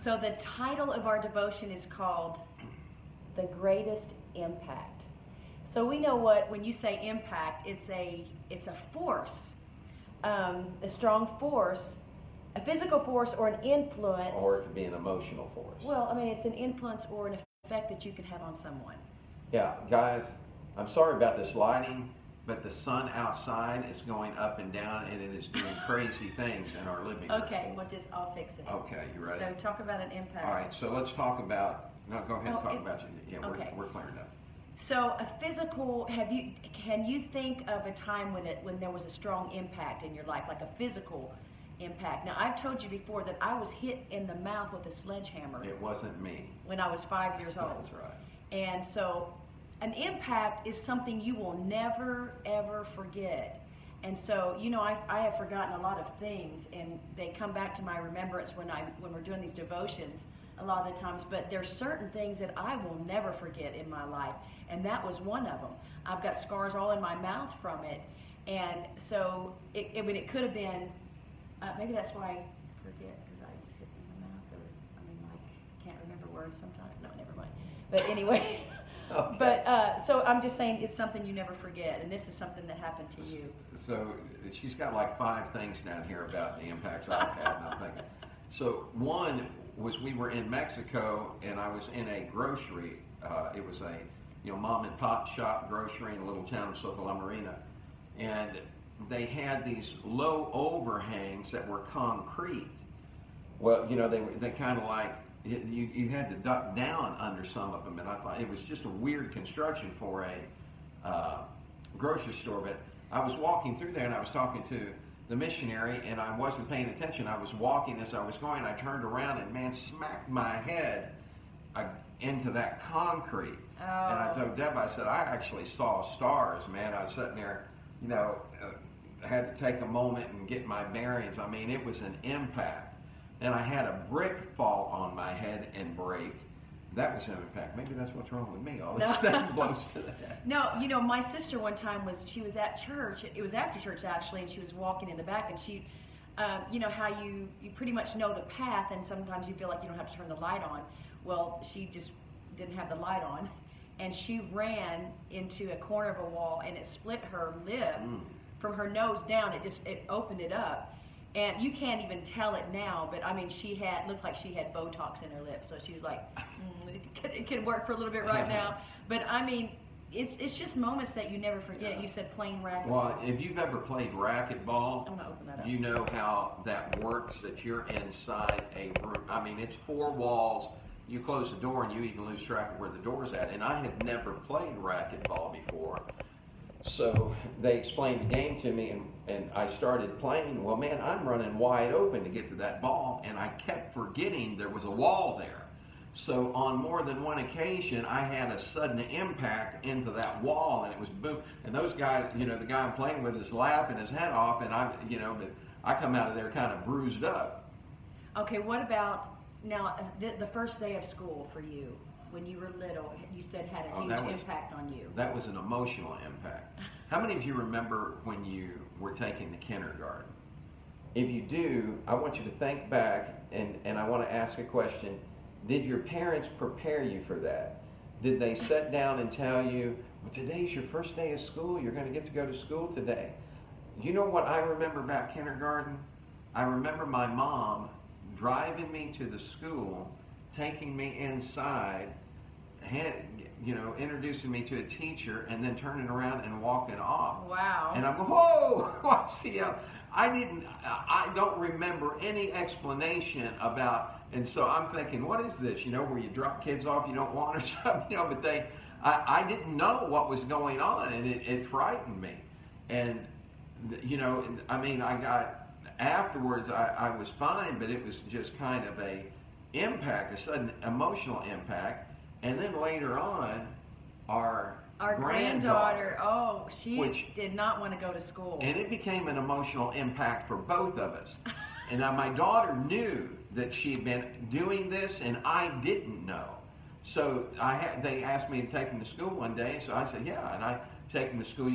So the title of our devotion is called The Greatest Impact. So we know when you say impact, it's a force, a strong force, a physical force or an influence. Or it could be an emotional force. Well, I mean, it's an influence or an effect that you could have on someone. Yeah, guys, I'm sorry about this lighting, but the sun outside is going up and down, and it is doing crazy things in our living room. Okay, I'll fix it. Okay, you ready? So talk about an impact. All right, so let's talk about, no, go ahead and talk about you. Yeah, okay. We're clearing up. So a physical, can you think of a time when there was a strong impact in your life, like a physical impact? Now, I've told you before that I was hit in the mouth with a sledgehammer. It wasn't me. When I was 5 years old. That's right. And so an impact is something you will never, ever forget. And so, you know, I have forgotten a lot of things, and they come back to my remembrance when we're doing these devotions a lot of the times, but there's certain things that I will never forget in my life, and that was one of them. I've got scars all in my mouth from it, and so it could have been, maybe that's why I forget, because I was hit in the mouth, or, can't remember words sometimes. No, never mind. But anyway, okay. But so I'm just saying it's something you never forget, and this is something that happened to you. So she's got like 5 things down here about the impacts I've had, and I'm thinking. So one was we were in Mexico, and I was in a grocery. It was a mom and pop shop grocery in a little town of Soto La Marina, and they had these low overhangs that were concrete. Well, they kind of like you had to duck down under some of them, and I thought it was just a weird construction for a grocery store. But I was walking through there, and I was talking to the missionary, and I wasn't paying attention. I was walking as I was going. I turned around and, man, smacked my head into that concrete. Oh. And I told Deb, I said, I actually saw stars, man. I was sitting there, I had to take a moment and get my bearings. I mean, it was an impact. And I had a brick fall on my head and break. That was an impact. Maybe that's what's wrong with me. All this stuff blows to that. No, my sister one time she was at church. It was after church actually, and she was walking in the back, and she, you know how you pretty much know the path, and sometimes you feel like you don't have to turn the light on. Well, she just didn't have the light on, and she ran into a corner of a wall, and it split her lip from her nose down. It opened it up. And you can't even tell it now, but I mean, looked like she had Botox in her lips, so she was like, it could work for a little bit right now. But I mean, it's just moments that you never forget. You said playing racquetball. Well, if you've ever played racquetball, I'm gonna open that up. You know how that works, that you're inside a room. I mean, it's 4 walls. You close the door and you even lose track of where the door's at. And I had never played racquetball before. So they explained the game to me, and I started playing. Well, man, I'm running wide open to get to that ball, and I kept forgetting there was a wall there. So on more than one occasion, I had a sudden impact into that wall, and it was boom. And those guys, the guy I'm playing with is laughing his head off, and but I come out of there kind of bruised up. Okay, what about now the first day of school for you? When you were little, you said had a huge impact on you. That was an emotional impact. How many of you remember when you were taken to kindergarten? If you do, I want you to think back, and I want to ask a question. Did your parents prepare you for that? Did they sit down and tell you, well, today's your first day of school, you're going to get to go to school today? You know what I remember about kindergarten? I remember my mom driving me to the school, taking me inside, introducing me to a teacher, and then turning around and walking off. Wow. And I'm going, whoa! See, I don't remember any explanation about, and so I'm thinking, what is this? Where you drop kids off you don't want or something, but I didn't know what was going on, and it frightened me. And, I got, afterwards I was fine, but it was just kind of a sudden emotional impact. And then later on, our granddaughter, she did not want to go to school. And it became an emotional impact for both of us. And now my daughter knew that she had been doing this, and I didn't know. So they asked me to take him to school one day, so I said, yeah. And I take him to school,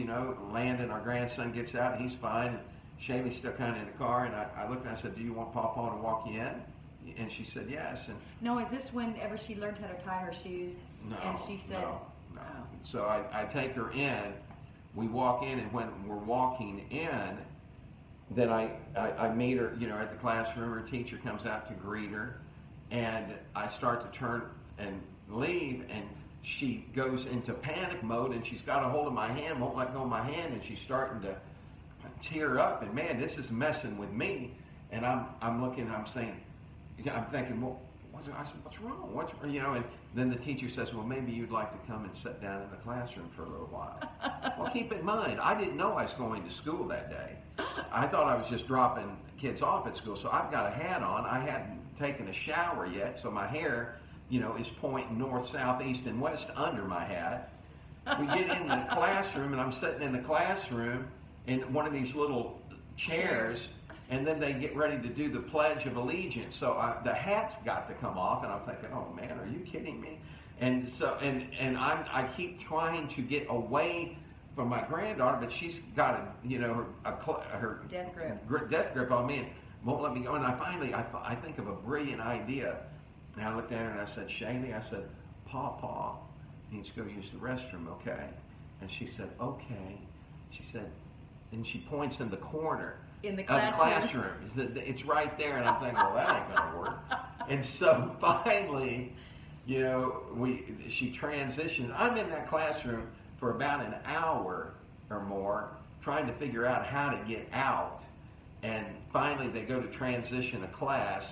Landon, our grandson, gets out, he's fine. And Shaylee's still kind of in the car, and I looked and I said, do you want Pawpaw to walk you in? And she said, yes. And no, is this whenever she learned how to tie her shoes? no, And she said, no. oh. So I take her in. We walk in, and when we're walking in, then I meet her, at the classroom. Her teacher comes out to greet her, and I start to turn and leave, and she goes into panic mode, and she's got a hold of my hand, won't let go of my hand, and she's starting to tear up, and man, this is messing with me. And I'm looking, I'm thinking, well, I said, what's wrong? And then the teacher says, well, maybe you'd like to come and sit down in the classroom for a little while. Well, keep in mind, I didn't know I was going to school that day. I thought I was just dropping kids off at school, so I've got a hat on. I hadn't taken a shower yet, so my hair, is pointing north, south, east, and west under my hat. We get in the classroom, and I'm sitting in the classroom in one of these little chairs, and then they get ready to do the Pledge of Allegiance. So the hat's got to come off, and I'm thinking, oh man, are you kidding me? And so, and I keep trying to get away from my granddaughter, but she's got her death grip on me and won't let me go. And I think of a brilliant idea. And I looked at her and I said, Shaylee, I said, Paw needs to go use the restroom, okay? And she said, okay. She said, and she points in the corner. In the classroom. It's right there, and I'm thinking, well, that ain't gonna work. And so finally, she transitioned. I'm in that classroom for about an hour or more, trying to figure out how to get out. And finally, they go to transition a class,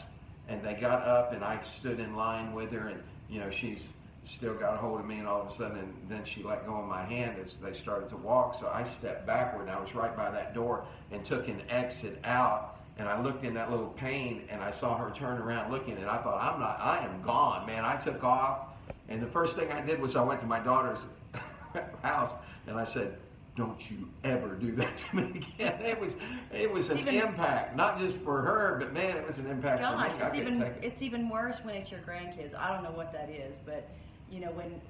and they got up, and I stood in line with her, and she's still got a hold of me, and all of a sudden, and then she let go of my hand as they started to walk. So I stepped backward, and I was right by that door and took an exit out. And I looked in that little pane, and I saw her turn around looking, and I thought, I am gone, man. I took off, and the first thing I did was I went to my daughter's house, and I said, don't you ever do that to me again. It was an impact, not just for her, but man, it was an impact for me. It's even worse when it's your grandkids. I don't know what that is, but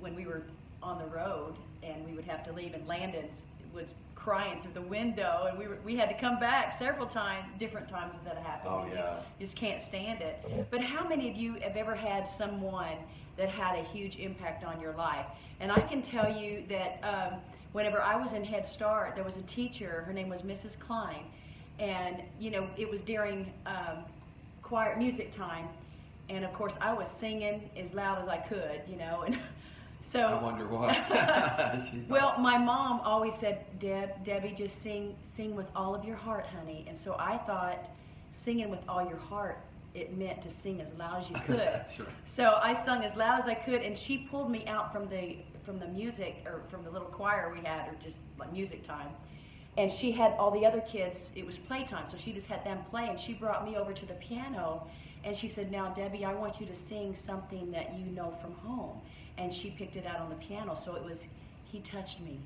when we were on the road and we would have to leave, and Landon was crying through the window, and we had to come back several times, different times that happened. Oh yeah. You just can't stand it. But how many of you have ever had someone that had a huge impact on your life? And I can tell you that whenever I was in Head Start, there was a teacher. Her name was Mrs. Klein, and it was during choir music time. And of course, I was singing as loud as I could, and so. I wonder why. Well, my mom always said, Debbie, just sing with all of your heart, honey. And so I thought singing with all your heart, it meant to sing as loud as you could. That's right. So I sung as loud as I could, and she pulled me out from the music, or from the little choir we had, or just like music time. And she had all the other kids, it was playtime, so she just had them play, and she brought me over to the piano. And she said, now, Debbie, I want you to sing something that you know from home. And she picked it out on the piano. So it was, He Touched Me.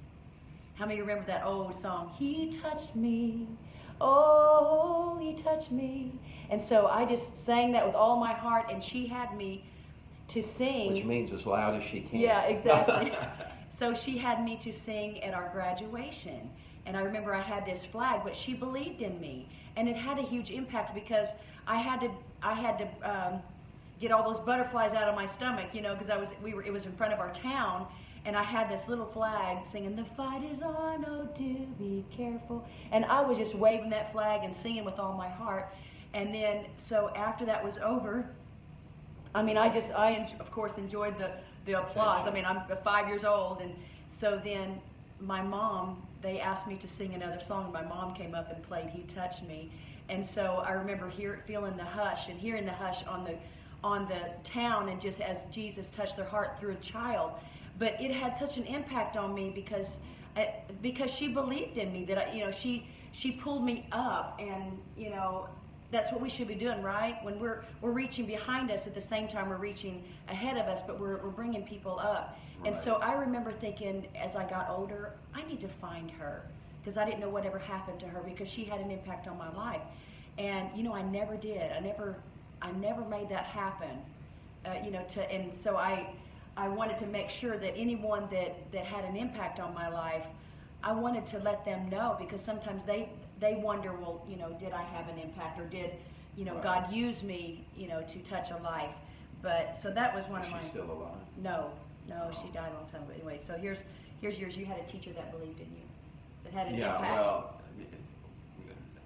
How many remember that old song? He touched me. Oh, He touched me. And so I just sang that with all my heart, and she had me to sing. Which means as loud as she can. Yeah, exactly. So she had me to sing at our graduation. And I remember I had this flag, but she believed in me. And it had a huge impact because I had to get all those butterflies out of my stomach, because it was in front of our town, and I had this little flag singing, the fight is on, oh do be careful. And I was just waving that flag and singing with all my heart. And then, so after that was over, I of course enjoyed the applause. I mean, I'm 5 years old, and so then my mom, they asked me to sing another song. My mom came up and played He Touched Me. And so I remember feeling the hush and hearing the hush on the town, and just as Jesus touched their heart through a child. But it had such an impact on me because she believed in me, that she pulled me up, and that's what we should be doing, right? When we're reaching behind us, at the same time we're reaching ahead of us, but we're bringing people up. Right. And so I remember thinking, as I got older, I need to find her, because I didn't know whatever happened to her, because she had an impact on my life. And I never did. I never made that happen. And so I wanted to make sure that anyone that had an impact on my life, I wanted to let them know, because sometimes they wonder, well, did I have an impact, or did Right. God used me, to touch a life. But so that was one of my. Is she still alive? No, Oh. she died a long time ago. Anyway, so here's yours. You had a teacher that believed in you, that had an Yeah, impact. well,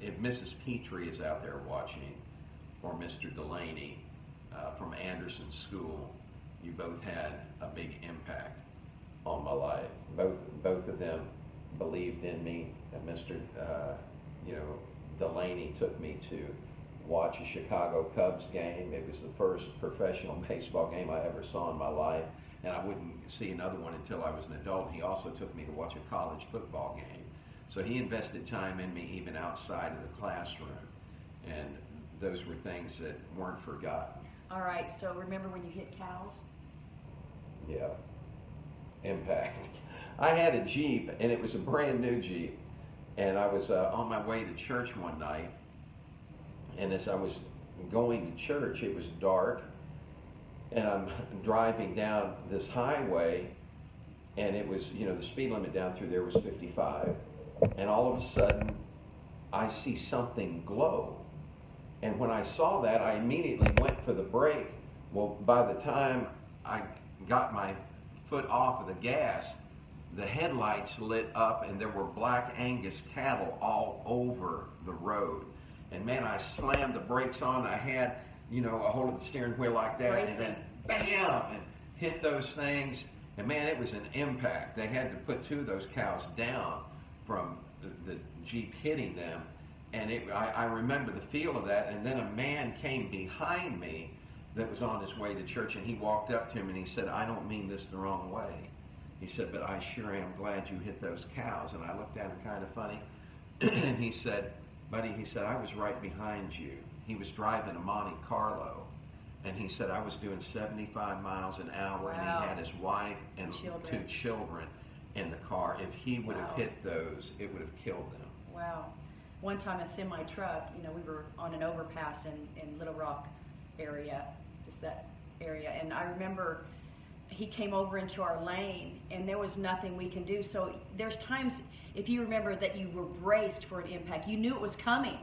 if Mrs. Petrie is out there watching, or Mr. Delaney from Anderson School, you both had a big impact on my life. Both of them believed in me. And Mr. Delaney took me to watch a Chicago Cubs game. It was the first professional baseball game I ever saw in my life, and I wouldn't see another one until I was an adult. He also took me to watch a college football game. So he invested time in me even outside of the classroom, and those were things that weren't forgotten. All right, so remember when you hit cows? Yeah, impact. I had a Jeep, and it was a brand new Jeep, and I was on my way to church one night, and as I was going to church, it was dark, and I'm driving down this highway, and it was, the speed limit down through there was 55, and all of a sudden, I see something glow. And when I saw that, I immediately went for the brake. Well, by the time I got my foot off of the gas, the headlights lit up, and there were black Angus cattle all over the road. And man, I slammed the brakes on. I had, a hold of the steering wheel like that, Racing. and then bam, and hit those things. And man, it was an impact. They had to put 2 of those cows down from the Jeep hitting them. And I remember the feel of that. And then a man came behind me that was on his way to church, and he walked up to him and he said, "I don't mean this the wrong way." He said, "But I sure am glad you hit those cows." And I looked at him kind of funny, and he said, "Buddy," he said, "I was right behind you." He was driving a Monte Carlo, and he said, "I was doing 75 miles an hour, and Wow. he had his wife and Children. 2 children in the car. If he would have Wow. hit those, it would have killed them." Wow. One time a semi truck, we were on an overpass in Little Rock area, just that area, and I remember he came over into our lane, and there was nothing we can do. So there's times, if you remember, that you were braced for an impact. You knew it was coming,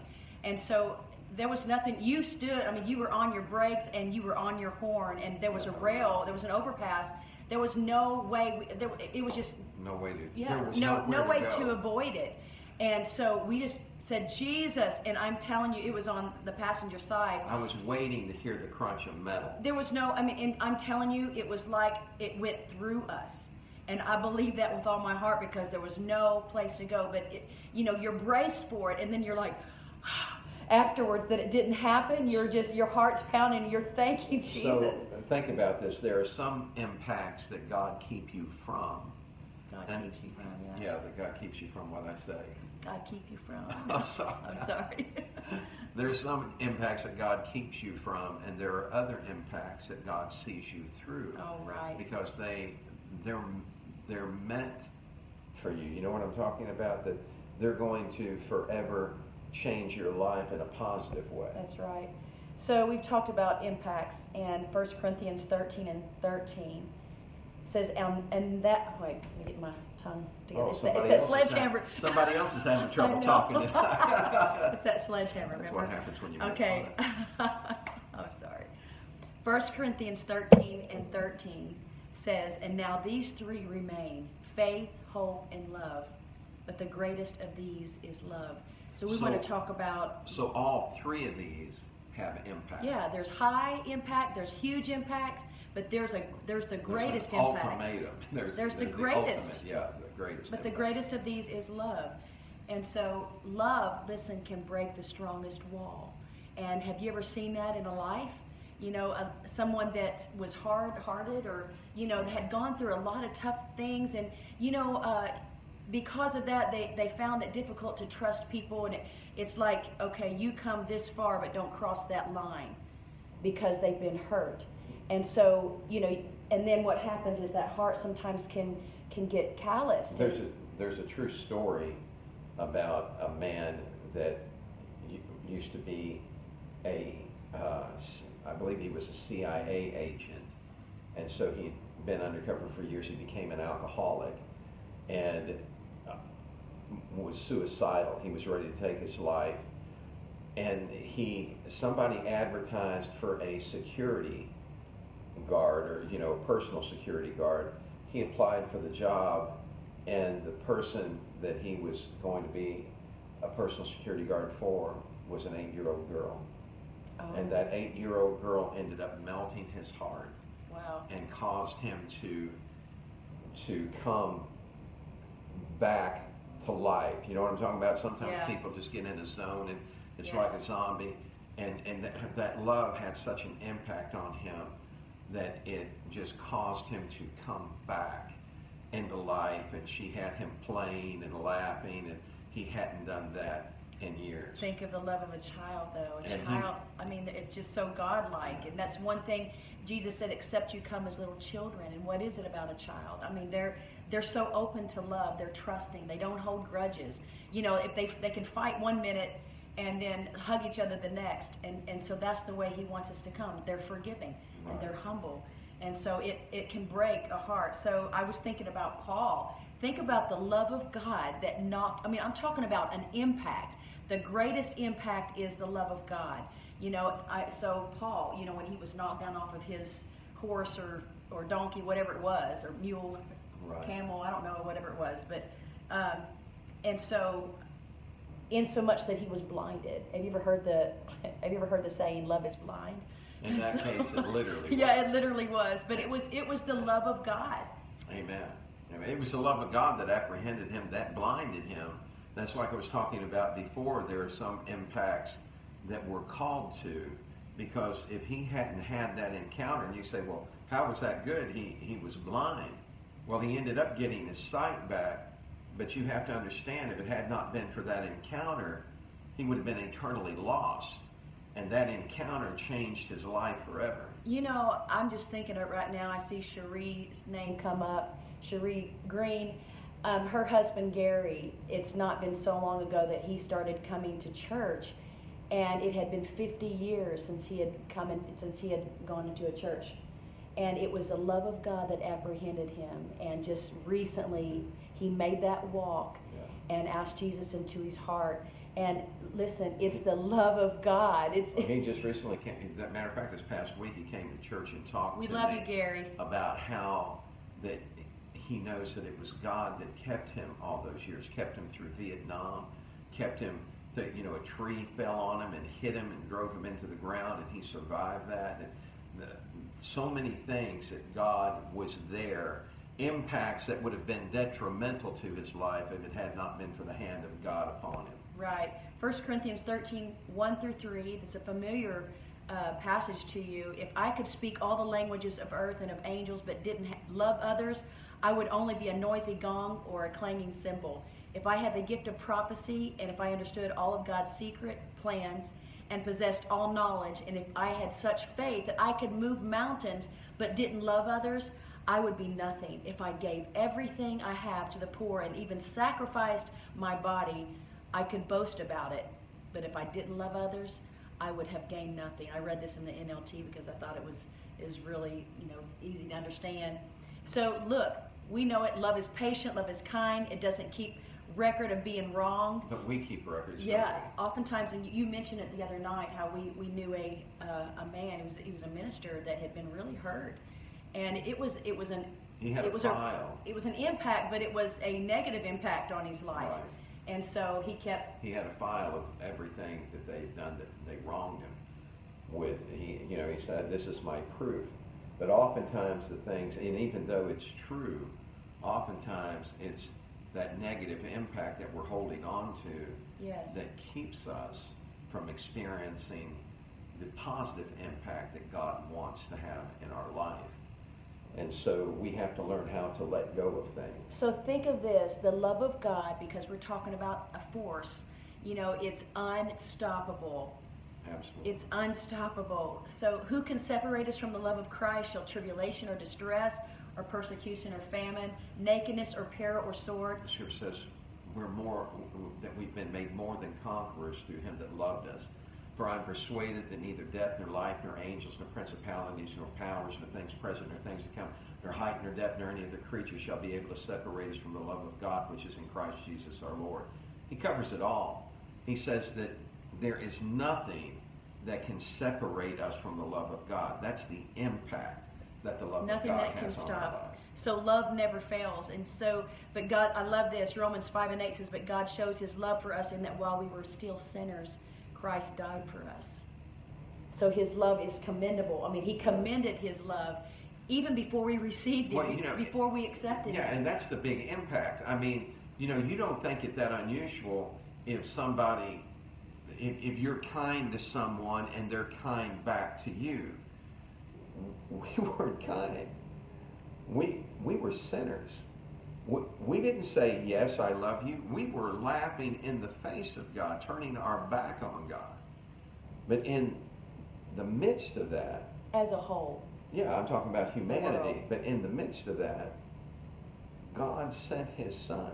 and so there was nothing. You stood, you were on your brakes, and you were on your horn, and there was a rail, there was an overpass. There was no way, it was just... No way to, Yeah, there was no way go. to avoid it. And so we just said, "Jesus," and I'm telling you, it was on the passenger side. I was waiting to hear the crunch of metal. There was no, and I'm telling you, it was like it went through us. And I believe that with all my heart, because there was no place to go. But, you're braced for it, and then you're like, afterwards that it didn't happen, your heart's pounding, and you're thanking Jesus. So think about this. There are some impacts that God keep you from. God And- keeps you from, Yeah, that God keeps you from what I say. God keep you from. I'm sorry. I'm sorry. There's some impacts that God keeps you from, and there are other impacts that God sees you through. Oh, right. Because they're meant for you. You know what I'm talking about? That they're going to forever change your life in a positive way. That's right. So we've talked about impacts, and 1 Corinthians 13:13 says, and that, wait, let me get my tongue together. Oh, It's somebody that else is sledgehammer. somebody else is having trouble I know. talking. It's that sledgehammer, That's remember? what happens when you make Okay. fun. I'm sorry. 1 Corinthians 13:13 says, "And now these 3 remain, faith, hope, and love. But the greatest of these is love." So we want to talk about... So all 3 of these have impact. Yeah, there's high impact, there's huge impact, but there's the greatest There's an impact. ultimatum. There's the greatest. ultimate, yeah, the greatest. But the impact. greatest of these is love. And so love, listen, can break the strongest wall. And have you ever seen that in a life? Someone that was hard-hearted, or, had gone through a lot of tough things, and, because of that, they found it difficult to trust people, and it's like, okay, you come this far, but don't cross that line, because they've been hurt. And so, and then what happens is that heart sometimes can get calloused. There's a true story about a man that used to be I believe he was a CIA agent, and so he'd been undercover for years. He became an alcoholic, and was suicidal. He was ready to take his life, and somebody advertised for a security guard, or personal security guard. He applied for the job, and the person that he was going to be a personal security guard for was an 8-year-old girl. Oh. And that 8-year-old girl ended up melting his heart. Wow. And caused him to come back to life. You know what I'm talking about? Sometimes people just get in a zone and it's like a zombie. And that love had such an impact on him that it just caused him to come back into life. And she had him playing and laughing, and he hadn't done that in years. Think of the love of a child, though. It's just so godlike. And that's one thing Jesus said, except you come as little children. And what is it about a child? I mean, they're so open to love. They're trusting. They don't hold grudges. If they can fight 1 minute and then hug each other the next. And so that's the way he wants us to come. They're forgiving, and they're humble. And so it can break a heart. So I was thinking about Paul. Think about the love of God that I'm talking about an impact. The greatest impact is the love of God. So Paul, when he was knocked down off of his horse or donkey, whatever it was, or mule, camel, I don't know, whatever it was. But, and so, in so much that he was blinded. Have you ever heard the saying, love is blind? In that case, it literally was. Yeah, it literally was. But it was the love of God. Amen. It was the love of God that apprehended him, that blinded him. That's like I was talking about before. There are some impacts that we're called to, because if he hadn't had that encounter, and you say, well, how was that good? He was blind. Well, he ended up getting his sight back, but you have to understand, if it had not been for that encounter, he would have been eternally lost. And that encounter changed his life forever. I'm just thinking of it right now. I see Cherie's name come up, Cherie Green. Her husband, Gary, it's not been so long ago that he started coming to church. And it had been 50 years since he had gone into a church. And it was the love of God that apprehended him. And just recently, he made that walk and asked Jesus into his heart. And listen, it's the love of God. He just recently came. As a matter of fact, this past week he came to church and talked to me. We love you, Gary. About how that he knows that it was God that kept him all those years, kept him through Vietnam, kept him. A tree fell on him and hit him and drove him into the ground, and he survived that. And so many things that God was there, impacts that would have been detrimental to his life if it had not been for the hand of God upon him. Right. 1 Corinthians 13, 1-3. It's a familiar passage to you. If I could speak all the languages of earth and of angels but didn't love others, I would only be a noisy gong or a clanging cymbal. If I had the gift of prophecy, and if I understood all of God's secret plans and possessed all knowledge, and if I had such faith that I could move mountains but didn't love others, I would be nothing. If I gave everything I have to the poor and even sacrificed my body, I could boast about it. But if I didn't love others, I would have gained nothing. I read this in the NLT because I thought it was really easy to understand. So look, we know it. Love is patient. Love is kind. It doesn't keep record of being wrong. But we keep records. Yeah, oftentimes, and you mentioned it the other night, how we knew a man. He was a minister that had been really hurt, and it was an file. It was an impact, but it was a negative impact on his life. Right. And so he had a file of everything that they'd done that they wronged him with. He said, "This is my proof." But oftentimes the things, and even though it's true, oftentimes it's that negative impact that we're holding on to that keeps us from experiencing the positive impact that God wants to have in our life. And so we have to learn how to let go of things. So think of this, the love of God, because we're talking about a force, it's unstoppable. Absolutely. It's unstoppable. So who can separate us from the love of Christ? Shall tribulation or distress or persecution or famine, nakedness or peril or sword? The scripture says that we've been made more than conquerors through him that loved us. For I am persuaded that neither death, nor life, nor angels, nor principalities, nor powers, nor things present, nor things to come, nor height, nor depth, nor any other creature shall be able to separate us from the love of God, which is in Christ Jesus our Lord. He covers it all. He says that there is nothing that can separate us from the love of God. That's the impact that the love Nothing of God that can has on our lives. stop. So love never fails. And so, but God, I love this. Romans 5:8 says, but God shows his love for us in that while we were still sinners, Christ died for us. So his love is commendable. I mean, he commended his love even before we received it, Well, before we accepted it. Yeah, and that's the big impact. I mean, you don't think it that unusual if somebody, if you're kind to someone and they're kind back to you. We weren't kind. We were sinners. We didn't say, yes, I love you. We were laughing in the face of God, turning our back on God. But in the midst of that, As a whole. yeah, I'm talking about humanity, but in the midst of that, God sent his Son.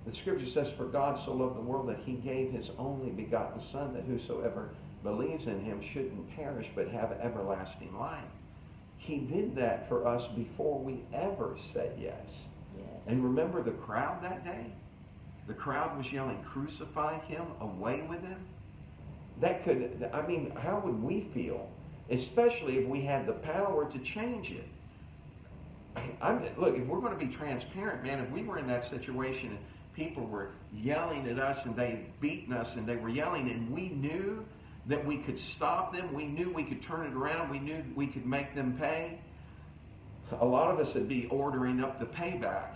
The scripture says, for God so loved the world that he gave his only begotten Son, that whosoever believes in him shouldn't perish but have everlasting life. He did that for us before we ever said yes. Yes. And remember the crowd that day? The crowd was yelling, crucify him, away with him. That could, I mean, how would we feel? Especially if we had the power to change it. Look, if we're going to be transparent, man, if we were in that situation and people were yelling at us and they beaten us and they were yelling and we knew that we could stop them, we knew we could turn it around, we knew we could make them pay, a lot of us would be ordering up the payback,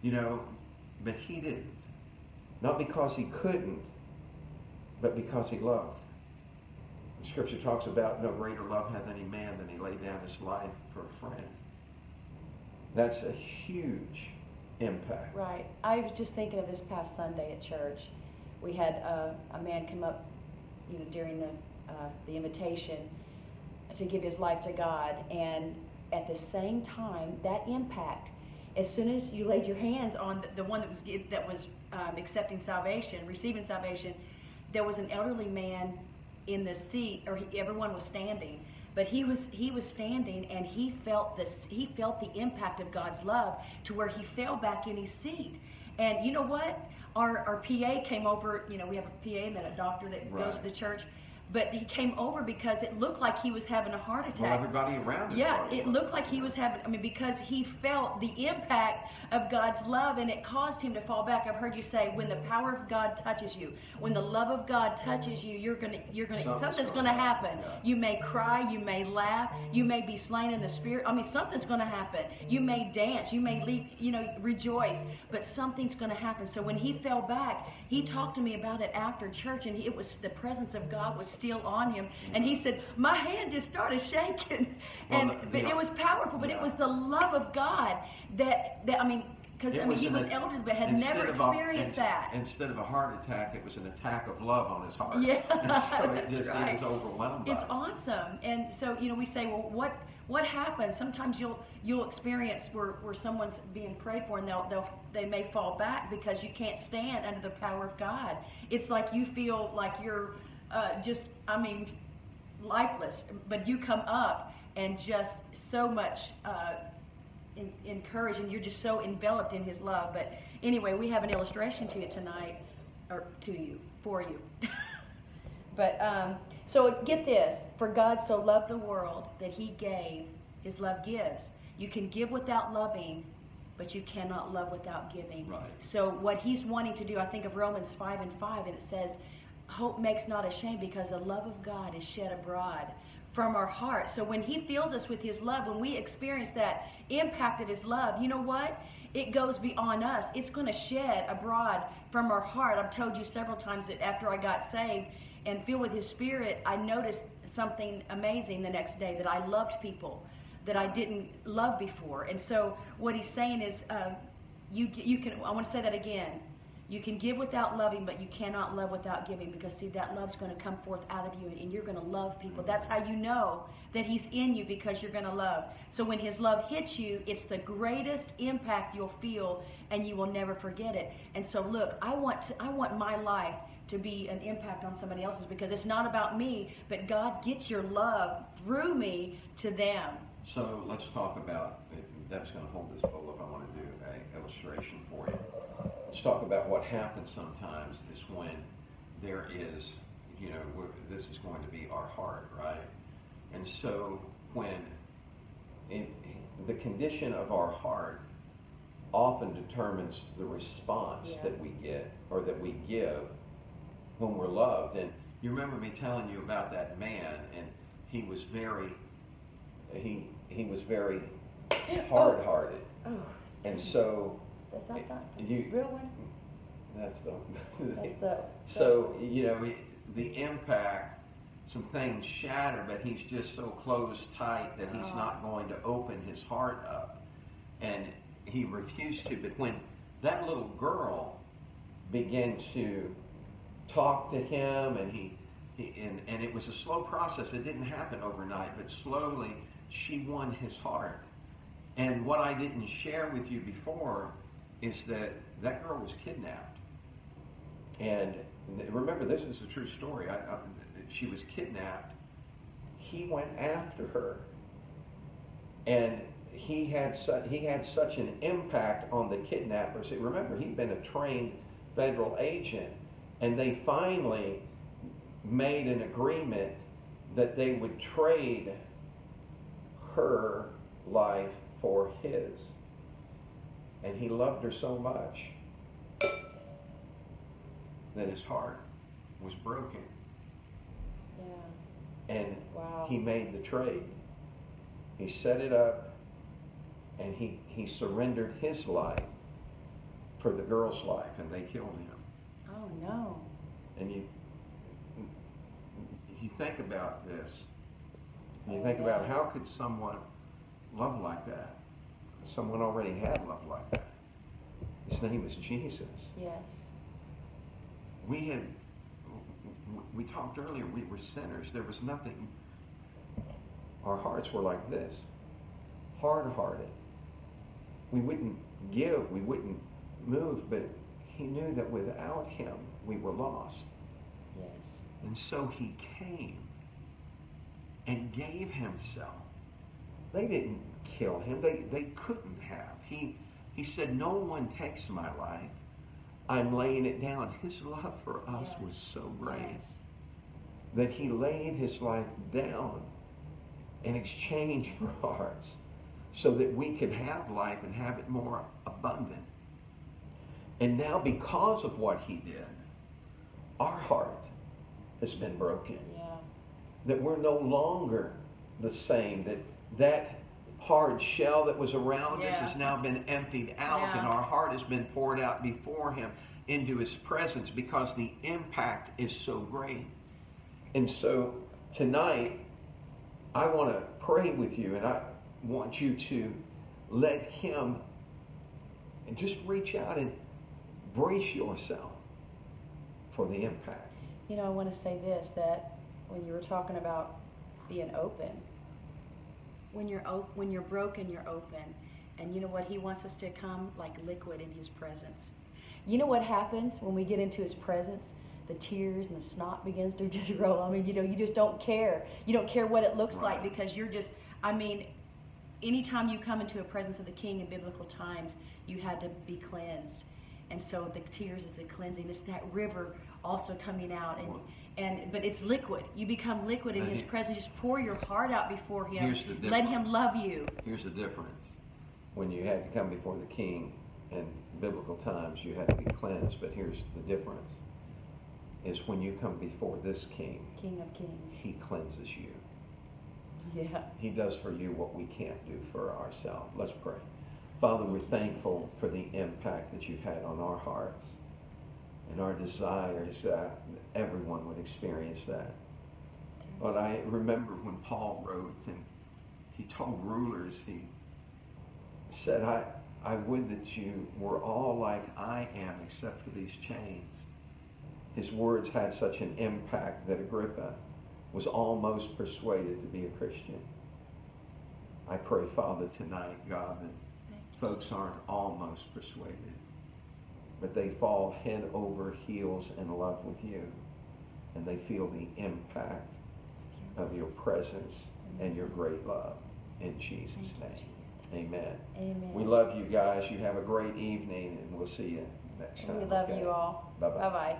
but he didn't. Not because he couldn't, but because he loved. The scripture talks about no greater love hath any man than he laid down his life for a friend. That's a huge impact. Right. I was just thinking of this past Sunday at church. We had a man come up, during the invitation to give his life to God, and at the same time, that impact, as soon as you laid your hands on the one that was accepting salvation, receiving salvation, there was an elderly man in the seat, or everyone was standing, but he was standing, and he felt the impact of God's love to where he fell back in his seat. And you know what? Our PA came over. We have a PA and then a doctor that goes to the church. But he came over because it looked like he was having a heart attack. Well, everybody around him. Yeah, it looked like he was having, because he felt the impact of God's love, and it caused him to fall back. I've heard you say, when the power of God touches you, when the love of God touches you, something's gonna happen. Yeah. You may cry, you may laugh, you may be slain in the spirit. Something's gonna happen. You may dance, you may leap, rejoice, but something's gonna happen. So when he fell back, he talked to me about it after church, and it was the presence of God was still on him, and he said, my hand just started shaking, but it was powerful. But it was the love of God that because he was elderly but had never experienced that. Instead of a heart attack, it was an attack of love on his heart. Yeah, and so right. He was overwhelmed. It's awesome. And so we say, well, what happens? Sometimes you'll experience where someone's being prayed for, and they may fall back because you can't stand under the power of God. It's like you feel like you're lifeless, but you come up and just so much encouraged, and you're just so enveloped in his love. But anyway, we have an illustration to you tonight, or for you. But so get this: for God so loved the world that he gave. His love gives. You can give without loving, but you cannot love without giving. Right. So what he's wanting to do, I think of Romans 5:5, and it says, hope makes not ashamed, because the love of God is shed abroad from our hearts. So when he fills us with his love, when we experience that impact of his love, you know what? It goes beyond us. It's going to shed abroad from our heart. I've told you several times that after I got saved and filled with his spirit, I noticed something amazing the next day, that I loved people that I didn't love before. And so what he's saying is, you can, I want to say that again. You can give without loving, but you cannot love without giving, because see, that love's going to come forth out of you, and you're going to love people. That's how you know that he's in you, because you're going to love. So when his love hits you, it's the greatest impact you'll feel, and you will never forget it. And so look, I want my life to be an impact on somebody else's, because it's not about me, but God gets your love through me to them. So let's talk about, if Deb's going to hold this bowl up, I want to do an illustration for you. Let's talk about what happens sometimes is when there is, this is going to be our heart, right? And so when the condition of our heart often determines the response that we get or that we give when we're loved. And you remember me telling you about that man, and he was very hard-hearted. Oh, and so that's not the real one. That's the. That's the. So the impact. Some things shatter, but he's just so closed tight that he's not going to open his heart up, and he refused to. But when that little girl began to talk to him, and it was a slow process. It didn't happen overnight, but slowly she won his heart. And what I didn't share with you before is that girl was kidnapped. And remember, this is a true story. She was kidnapped. He went after her, and he had such an impact on the kidnappers. Remember, he'd been a trained federal agent, and they finally made an agreement that they would trade her life for his. And he loved her so much that his heart was broken. Yeah. And he made the trade. He set it up, and he surrendered his life for the girl's life, and they killed him. Oh no. And you think about this, and you think about how could someone love like that? Someone already had love like that. His name is Jesus. Yes. We talked earlier, we were sinners. There was nothing. Our hearts were like this, hard-hearted. We wouldn't give, we wouldn't move, but he knew that without him, we were lost. Yes. And so he came and gave himself. They didn't kill him. They couldn't have. He said, no one takes my life. I'm laying it down. His love for us was so great that he laid his life down in exchange for ours so that we could have life and have it more abundant. And now, because of what he did, our heart has been broken. Yeah. That we're no longer the same. That hard shell that was around us has now been emptied out, and our heart has been poured out before him into his presence because the impact is so great. And so tonight, I want to pray with you, and I want you to let him and just reach out and brace yourself for the impact. I want to say this, that when you were talking about being open, when you're broken, you're open. And you know what? He wants us to come like liquid in his presence. You know what happens when we get into his presence? The tears and the snot begins to just roll. I mean, you just don't care. You don't care what it looks like, because you're just, anytime you come into a presence of the King in biblical times, you had to be cleansed. And so the tears is the cleansing. It's that river also coming out. But it's liquid. You become liquid in his presence. Just pour your heart out before him. Let him love you. Here's the difference. When you had to come before the King in biblical times, you had to be cleansed. But here's the difference. Is when you come before this King, King of Kings, he cleanses you. Yeah. He does for you what we can't do for ourselves. Let's pray. Father, we're thankful for the impact that you've had on our hearts. And our desire is that everyone would experience that. But I remember when Paul wrote, and he told rulers, he said, I would that you were all like I am except for these chains. His words had such an impact that Agrippa was almost persuaded to be a Christian. I pray, Father, tonight, God, that folks aren't almost persuaded, but they fall head over heels in love with you, and they feel the impact of your presence and your great love. In Jesus' name, amen. Amen. We love you guys. You have a great evening, and we'll see you next time. We love you all. Bye-bye. Bye-bye.